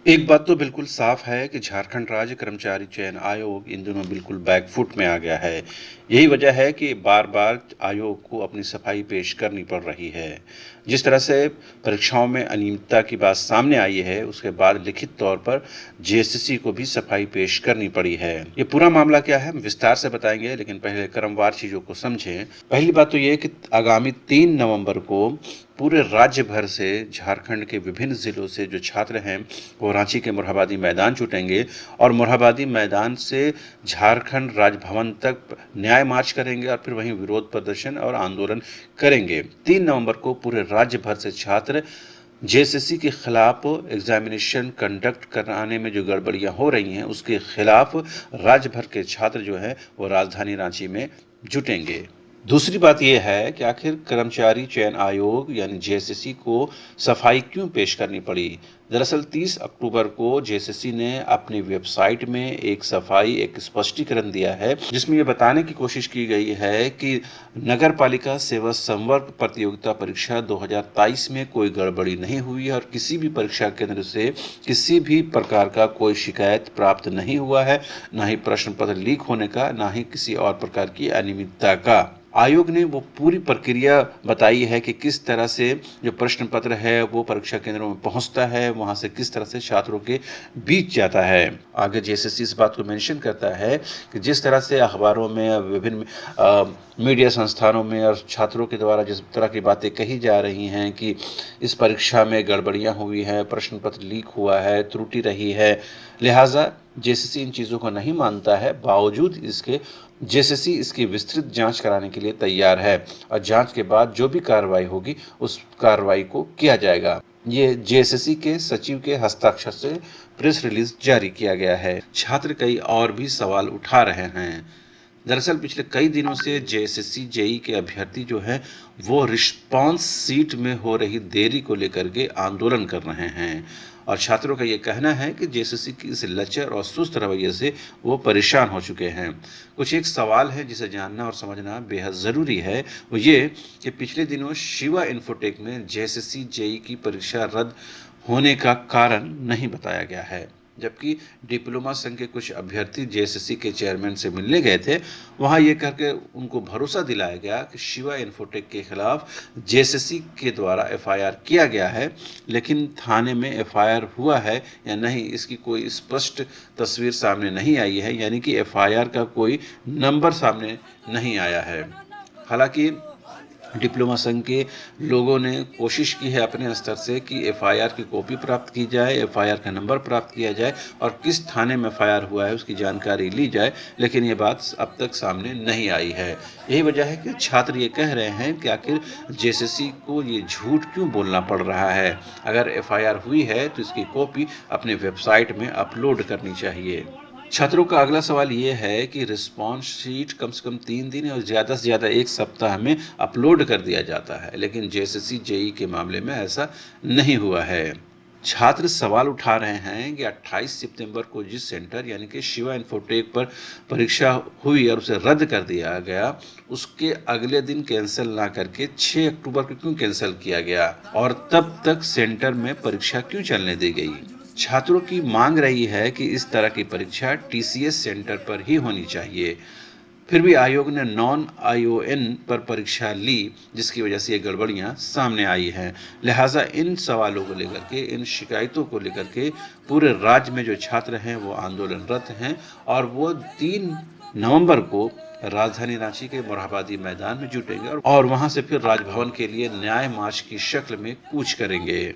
एक बात तो बिल्कुल साफ है कि झारखंड राज्य कर्मचारी चयन आयोग इन दिनों बिल्कुल बैकफुट में आ गया है। यही वजह है कि बार-बार आयोग को अपनी सफाई पेश करनी पड़ रही है। जिस तरह से परीक्षाओं में अनियमितता की बात सामने आई है, उसके बाद लिखित तौर पर जेएसएससी को भी सफाई पेश करनी पड़ी है। ये पूरा मामला क्या है, हम विस्तार से बताएंगे, लेकिन पहले क्रमवार चीजों को समझें। पहली बात तो ये कि आगामी 3 नवंबर को पूरे राज्य भर से झारखंड के विभिन्न जिलों से जो छात्र हैं वो रांची के मोरहाबादी मैदान जुटेंगे और मोरहाबादी मैदान से झारखंड राजभवन तक न्याय मार्च करेंगे और फिर वहीं विरोध प्रदर्शन और आंदोलन करेंगे। 3 नवंबर को पूरे राज्य भर से छात्र जेएसएससी के खिलाफ एग्जामिनेशन कंडक्ट कराने में जो गड़बड़ियां हो रही हैं उसके खिलाफ राज्य भर के छात्र जो हैं वो राजधानी रांची में जुटेंगे। दूसरी बात यह है कि आखिर कर्मचारी चयन आयोग यानी जेएसएससी को सफाई क्यों पेश करनी पड़ी। दरअसल 30 अक्टूबर को जेएसएससी ने अपनी वेबसाइट में एक स्पष्टीकरण दिया है जिसमें यह बताने की कोशिश की गई है कि नगर पालिका सेवा संवर्ग प्रतियोगिता परीक्षा 2023 में कोई गड़बड़ी नहीं हुई है और किसी भी परीक्षा केंद्र से किसी भी प्रकार का कोई शिकायत प्राप्त नहीं हुआ है, न ही प्रश्न पत्र लीक होने का, न ही किसी और प्रकार की अनियमितता का। आयोग ने वो पूरी प्रक्रिया बताई है कि किस तरह से जो प्रश्न पत्र है वो परीक्षा केंद्रों में पहुंचता है, वहां से किस तरह से छात्रों के बीच जाता है। आगे जेएसएससी इस बात को मेंशन करता है कि जिस तरह से अखबारों में विभिन्न मीडिया संस्थानों में और छात्रों के द्वारा जिस तरह की बातें कही जा रही हैं कि इस परीक्षा में गड़बड़ियां हुई हैं, प्रश्न पत्र लीक हुआ है, त्रुटि रही है, लिहाजा जेएसएससी इन चीज़ों को नहीं मानता है। बावजूद इसके जेएसएससी इसकी विस्तृत जांच कराने के लिए तैयार है और जांच के बाद जो भी कार्रवाई होगी उस कार्रवाई को किया जाएगा। ये जेएसएससी के सचिव के हस्ताक्षर से प्रेस रिलीज जारी किया गया है। छात्र कई और भी सवाल उठा रहे हैं। दरअसल पिछले कई दिनों से जेएसएससी जेई के अभ्यर्थी जो हैं वो रिस्पांस सीट में हो रही देरी को लेकर के आंदोलन कर रहे हैं और छात्रों का ये कहना है कि जेएसएससी की इस लचर और सुस्त रवैये से वो परेशान हो चुके हैं। कुछ एक सवाल है जिसे जानना और समझना बेहद ज़रूरी है, वो ये कि पिछले दिनों शिवा इन्फोटेक में जेएसएससी जेई की परीक्षा रद्द होने का कारण नहीं बताया गया है, जबकि डिप्लोमा संघ के कुछ अभ्यर्थी जेएसएससी के चेयरमैन से मिलने गए थे। वहां ये करके उनको भरोसा दिलाया गया कि शिवा इन्फोटेक के खिलाफ जेएसएससी के द्वारा एफआईआर किया गया है, लेकिन थाने में एफआईआर हुआ है या नहीं इसकी कोई स्पष्ट तस्वीर सामने नहीं आई है, यानी कि एफआईआर का कोई नंबर सामने नहीं आया है। हालांकि डिप्लोमा संघ के लोगों ने कोशिश की है अपने स्तर से कि एफआईआर की कॉपी प्राप्त की जाए, एफआईआर का नंबर प्राप्त किया जाए और किस थाने में एफआईआर हुआ है उसकी जानकारी ली जाए, लेकिन ये बात अब तक सामने नहीं आई है। यही वजह है कि छात्र ये कह रहे हैं कि आखिर जेएसएससी को ये झूठ क्यों बोलना पड़ रहा है। अगर एफआईआर हुई है तो इसकी कॉपी अपने वेबसाइट में अपलोड करनी चाहिए। छात्रों का अगला सवाल ये है कि रिस्पॉन्स शीट कम से कम 3 दिन और ज़्यादा से ज़्यादा 1 सप्ताह में अपलोड कर दिया जाता है, लेकिन जेएसएससी जेई के मामले में ऐसा नहीं हुआ है। छात्र सवाल उठा रहे हैं कि 28 सितंबर को जिस सेंटर यानी कि शिवा इन्फोटेक पर परीक्षा हुई और उसे रद्द कर दिया गया, उसके अगले दिन कैंसिल ना करके 6 अक्टूबर को क्यों कैंसिल किया गया और तब तक सेंटर में परीक्षा क्यों चलने दी गई। छात्रों की मांग रही है कि इस तरह की परीक्षा टीसीएस सेंटर पर ही होनी चाहिए। फिर भी आयोग ने नॉन आईओएन पर परीक्षा ली, जिसकी वजह से ये गड़बड़ियां सामने आई हैं। लिहाजा इन सवालों को लेकर के, इन शिकायतों को लेकर के पूरे राज्य में जो छात्र हैं वो आंदोलनरत हैं और वो 3 नवंबर को राजधानी रांची के मोरहाबादी मैदान में जुटेंगे और वहां से फिर राजभवन के लिए न्याय मार्च की शक्ल में कूच करेंगे।